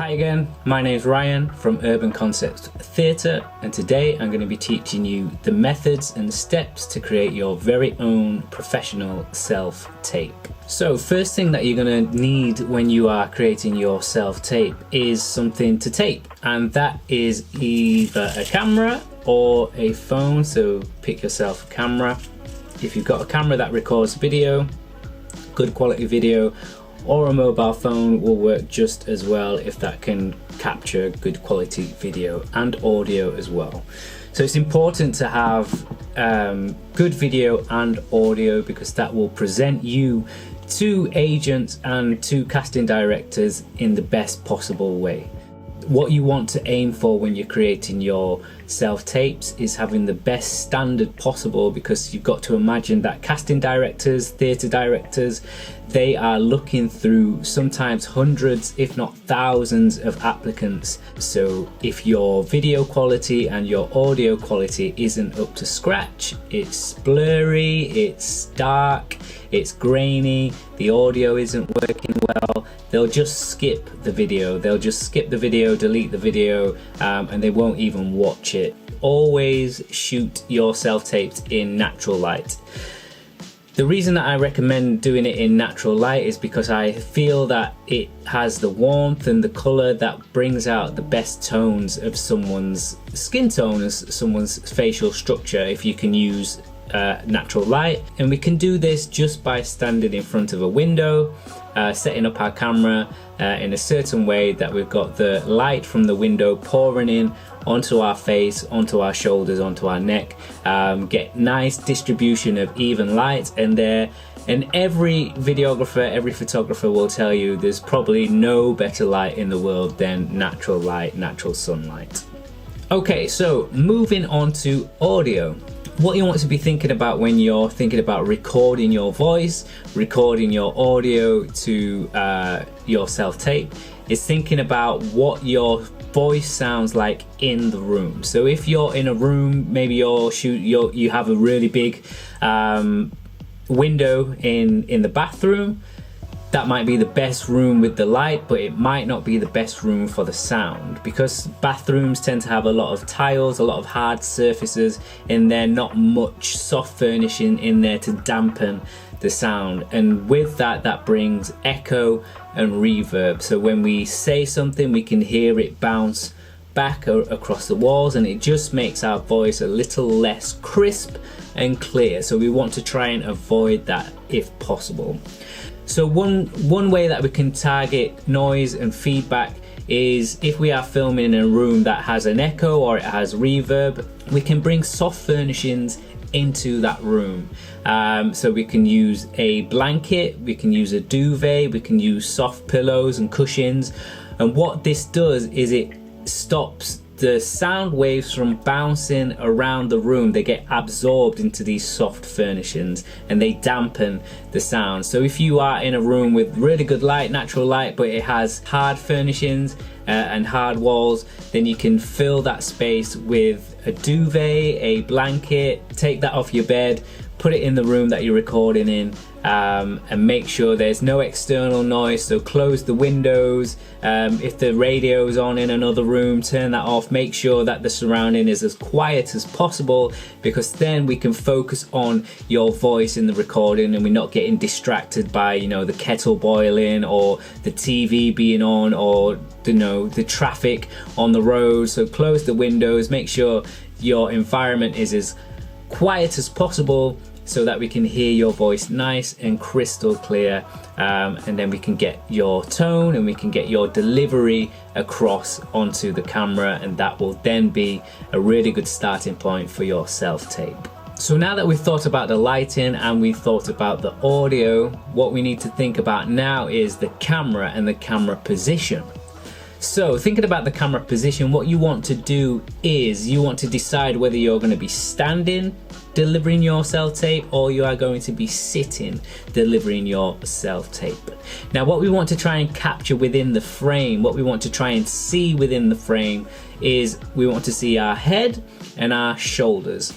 Hi again, my name is Ryan from Urban Conceptz Theatre, and today I'm going to be teaching you the methods and steps to create your very own professional self-tape. So first thing that you're going to need when you are creating your self-tape is something to tape, and that is either a camera or a phone. So pick yourself a camera. If you've got a camera that records video, good quality video, or a mobile phone will work just as well if that can capture good quality video and audio as well. So it's important to have good video and audio because that will present you to agents and to casting directors in the best possible way. What you want to aim for when you're creating your self-tapes is having the best standard possible, because you've got to imagine that casting directors, theatre directors, they are looking through sometimes hundreds if not thousands of applicants. So if your video quality and your audio quality isn't up to scratch, it's blurry, it's dark, it's grainy, the audio isn't working well, they'll just skip the video. They'll just skip the video, delete the video, and they won't even watch it. Always shoot your self-tapes in natural light. The reason that I recommend doing it in natural light is because I feel that it has the warmth and the colour that brings out the best tones of someone's skin tone, as someone's facial structure, if you can use natural light. And we can do this just by standing in front of a window, setting up our camera in a certain way that we've got the light from the window pouring in onto our face, onto our shoulders, onto our neck. Get nice distribution of even light in there. And every videographer, every photographer will tell you there's probably no better light in the world than natural light, natural sunlight. Okay, so moving on to audio. What you want to be thinking about when you're thinking about recording your voice, recording your audio to your self-tape, is thinking about what your voice sounds like in the room. So if you're in a room, maybe you have a really big window in the bathroom. That might be the best room with the light, but it might not be the best room for the sound, because bathrooms tend to have a lot of tiles, a lot of hard surfaces in there, not much soft furnishing in there to dampen the sound. And with that, that brings echo and reverb. So when we say something, we can hear it bounce back across the walls, and it just makes our voice a little less crisp and clear. So we want to try and avoid that if possible. So one way that we can target noise and feedback is if we are filming in a room that has an echo or it has reverb, we can bring soft furnishings into that room. So we can use a blanket, we can use a duvet, we can use soft pillows and cushions. And what this does is it stops the sound waves from bouncing around the room. They get absorbed into these soft furnishings and they dampen the sound. So if you are in a room with really good light, natural light, but it has hard furnishings and hard walls, then you can fill that space with a duvet, a blanket, take that off your bed, put it in the room that you're recording in, and make sure there's no external noise. So close the windows. If the radio is on in another room, turn that off. Make sure that the surrounding is as quiet as possible, because then we can focus on your voice in the recording and we're not getting distracted by, the kettle boiling or the TV being on, or the traffic on the road. So close the windows, make sure your environment is as quiet as possible, so that we can hear your voice nice and crystal clear, and then we can get your tone and we can get your delivery across onto the camera, and that will then be a really good starting point for your self-tape. So now that we've thought about the lighting and we've thought about the audio, what we need to think about now is the camera and the camera position. So thinking about the camera position, what you want to do is you want to decide whether you're going to be standing delivering your self-tape or you are going to be sitting delivering your self-tape. Now what we want to try and capture within the frame, what we want to try and see within the frame, is we want to see our head and our shoulders.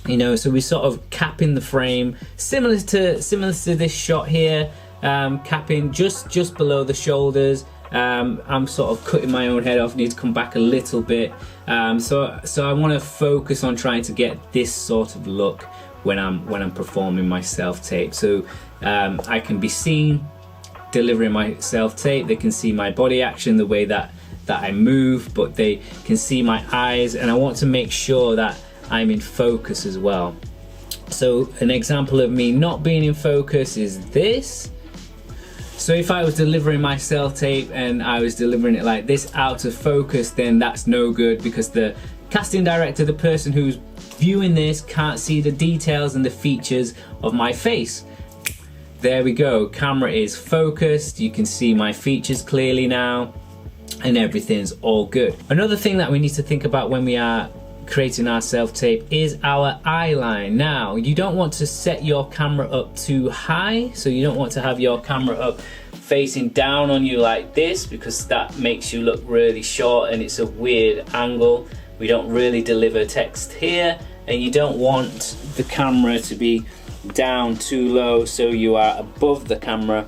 So we sort of cap in the frame, similar to this shot here, capping just below the shoulders, I'm sort of cutting my own head off, need to come back a little bit. So I want to focus on trying to get this sort of look when I'm performing my self-tape. So I can be seen delivering my self-tape, they can see my body action, the way that I move, but they can see my eyes, and I want to make sure that I'm in focus as well. So an example of me not being in focus is this. So if I was delivering my self-tape and I was delivering it like this out of focus, then that's no good, because the casting director, the person who's viewing this, can't see the details and the features of my face. There we go, camera is focused, you can see my features clearly now, and everything's all good. Another thing that we need to think about when we are creating our self-tape is our eye line. Now, you don't want to set your camera up too high, so you don't want to have your camera up facing down on you like this, because that makes you look really short and it's a weird angle. We don't really deliver text here, and you don't want the camera to be down too low so you are above the camera.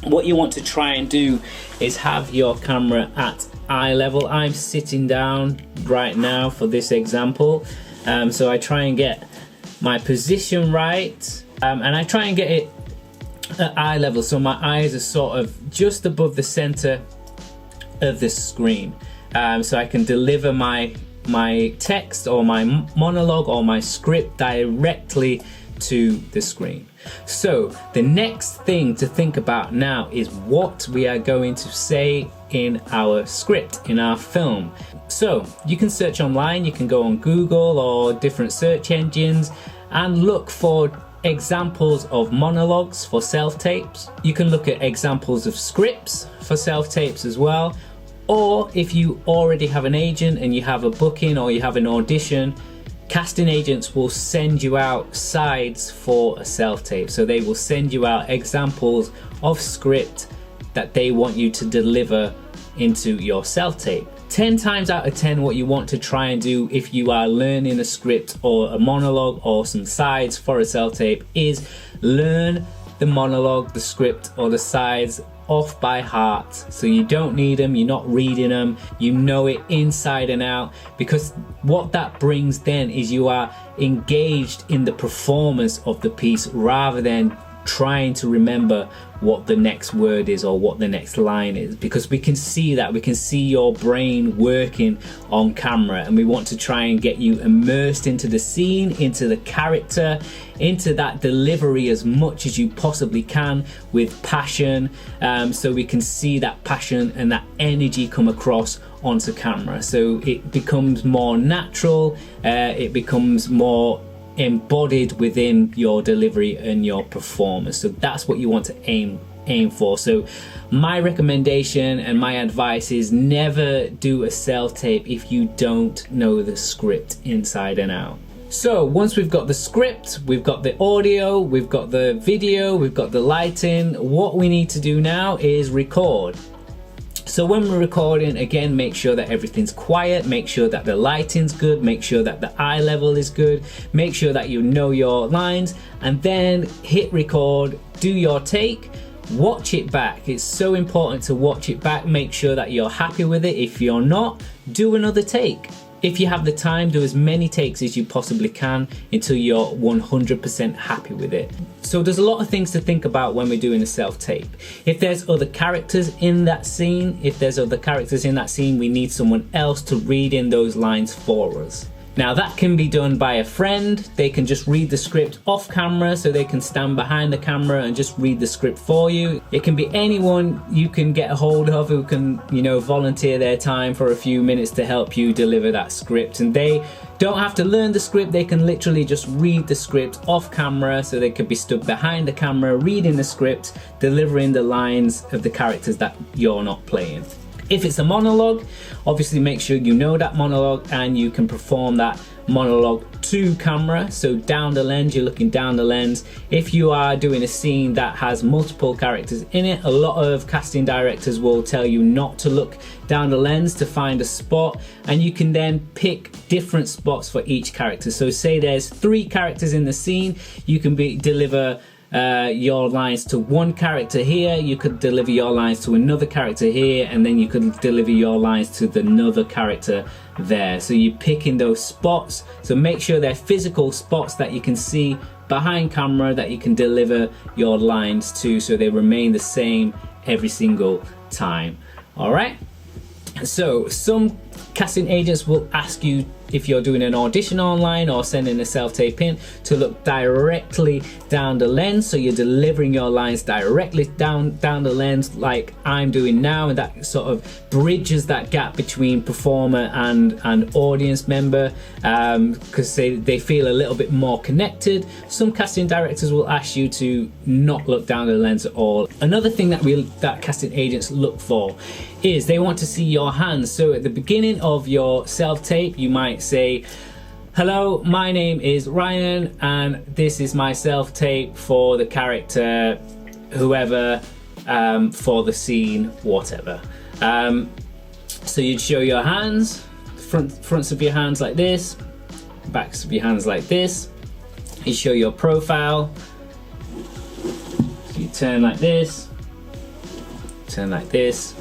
What you want to try and do is have your camera at eye level. I'm sitting down right now for this example, so I try and get my position right, and I try and get it at eye level, so my eyes are sort of just above the center of the screen, so I can deliver my text or my monologue or my script directly to the screen. So the next thing to think about now is what we are going to say in our script, in our film. So you can search online, you can go on Google or different search engines and look for examples of monologues for self-tapes. You can look at examples of scripts for self-tapes as well. Or if you already have an agent and you have a booking or you have an audition, casting agents will send you out sides for a self-tape. So they will send you out examples of script that they want you to deliver into your self-tape. 10 times out of 10, what you want to try and do if you are learning a script or a monologue or some sides for a self-tape is learn the monologue, the script or the sides off by heart. So you don't need them, you're not reading them, you know it inside and out, because what that brings then is you are engaged in the performance of the piece rather than trying to remember what the next word is or what the next line is, because we can see that, we can see your brain working on camera, and we want to try and get you immersed into the scene, into the character, into that delivery as much as you possibly can with passion, so we can see that passion and that energy come across onto camera, so it becomes more natural, it becomes more embodied within your delivery and your performance. So that's what you want to aim for. So my recommendation and my advice is never do a self-tape if you don't know the script inside and out. So once we've got the script, we've got the audio, we've got the video, we've got the lighting, what we need to do now is record. So when we're recording, again, make sure that everything's quiet, make sure that the lighting's good, make sure that the eye level is good, make sure that you know your lines, and then hit record, do your take, watch it back. It's so important to watch it back, make sure that you're happy with it. If you're not, do another take. If you have the time, do as many takes as you possibly can until you're 100% happy with it. So there's a lot of things to think about when we're doing a self-tape. If there's other characters in that scene, we need someone else to read in those lines for us. Now that can be done by a friend. They can just read the script off camera, so they can stand behind the camera and just read the script for you. It can be anyone you can get a hold of who can, volunteer their time for a few minutes to help you deliver that script. And they don't have to learn the script, they can literally just read the script off camera, so they could be stood behind the camera reading the script, delivering the lines of the characters that you're not playing. If it's a monologue, obviously make sure you know that monologue and you can perform that monologue to camera. So down the lens, you're looking down the lens. If you are doing a scene that has multiple characters in it, a lot of casting directors will tell you not to look down the lens to find a spot, and you can then pick different spots for each character. So say there's 3 characters in the scene, you can deliver your lines to one character here, you could deliver your lines to another character here, and then you could deliver your lines to another character there. So you're picking those spots, so make sure they're physical spots that you can see behind camera that you can deliver your lines to, so they remain the same every single time. All right, so some casting agents will ask you, if you're doing an audition online or sending a self-tape in, to look directly down the lens, so you're delivering your lines directly down the lens like I'm doing now, and that sort of bridges that gap between performer and audience member, because they feel a little bit more connected. Some casting directors will ask you to not look down the lens at all. Another thing that casting agents look for is they want to see your hands. So at the beginning of your self-tape, you might say, "Hello, my name is Ryan, and this is my self-tape for the character whoever, for the scene whatever." So you'd show your hands, fronts of your hands like this, backs of your hands like this. You show your profile. So you turn like this, turn like this,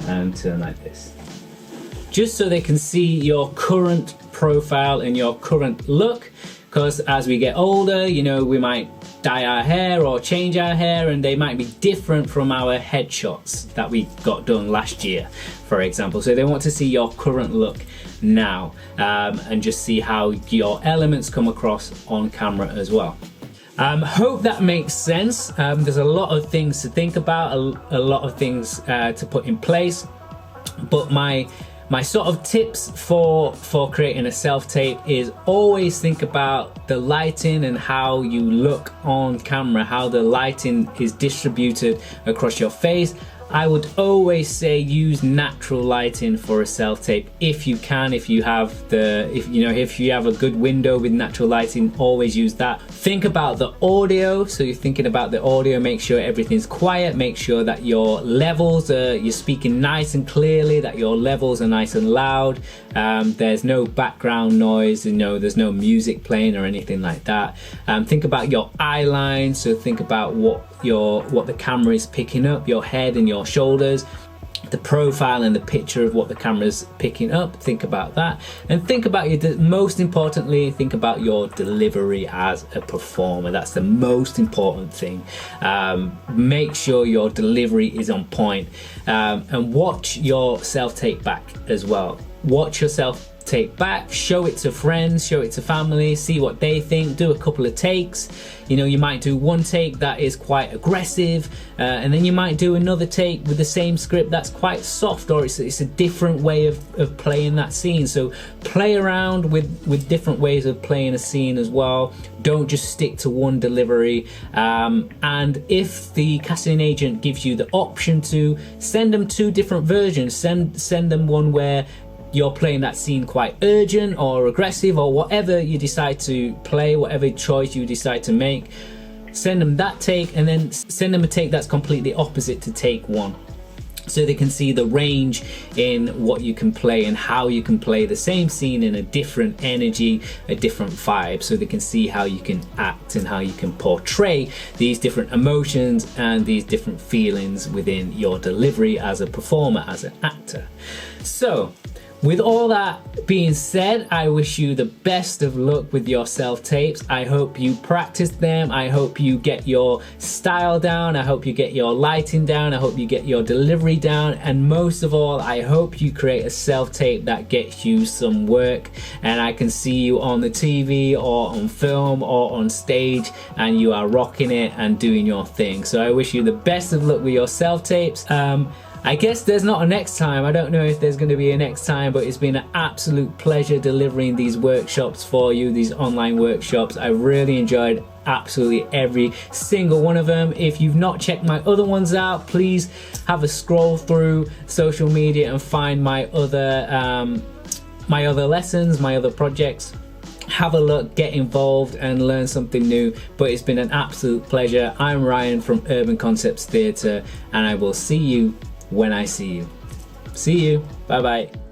and turn like this, just so they can see your current profile and your current look. Because as we get older, you know, we might dye our hair or change our hair, and they might be different from our headshots that we got done last year, for example. So they want to see your current look now, and just see how your elements come across on camera as well. Hope that makes sense. There's a lot of things to think about, a lot of things to put in place, but my sort of tips for creating a self-tape is always think about the lighting and how you look on camera, how the lighting is distributed across your face. I would always say use natural lighting for a self-tape if you can. If you have a good window with natural lighting, always use that. Think about the audio. So you're thinking about the audio, make sure everything's quiet, make sure that your levels you're speaking nice and clearly, that your levels are nice and loud. There's no background noise, there's no music playing or anything like that. Think about your eye line, so think about what the camera is picking up, your head and your shoulders, the profile and the picture of what the camera's picking up. Think about that, and think about most importantly, think about your delivery as a performer. That's the most important thing. Make sure your delivery is on point, and watch your self-tape back as well. Watch yourself take back, show it to friends, show it to family, see what they think, do a couple of takes. You might do one take that is quite aggressive, and then you might do another take with the same script that's quite soft, or it's a different way of playing that scene. So play around with different ways of playing a scene as well. Don't just stick to one delivery, and if the casting agent gives you the option to, send them two different versions. Send them one where you're playing that scene quite urgent or aggressive, or whatever you decide to play, whatever choice you decide to make. Send them that take, and then send them a take that's completely opposite to take one, so they can see the range in what you can play and how you can play the same scene in a different energy, a different vibe, so they can see how you can act and how you can portray these different emotions and these different feelings within your delivery as a performer, as an actor. So with all that being said, I wish you the best of luck with your self-tapes. I hope you practice them. I hope you get your style down. I hope you get your lighting down. I hope you get your delivery down. And most of all, I hope you create a self-tape that gets you some work, and I can see you on the TV or on film or on stage, and you are rocking it and doing your thing. So I wish you the best of luck with your self-tapes. I guess there's not a next time. I don't know if there's going to be a next time, but it's been an absolute pleasure delivering these workshops for you, these online workshops. I really enjoyed absolutely every single one of them. If you've not checked my other ones out, please have a scroll through social media and find my other lessons, my other projects. Have a look, get involved and learn something new. But it's been an absolute pleasure. I'm Ryan from Urban Conceptz Theatre, and I will see you when I see you. See you. Bye bye.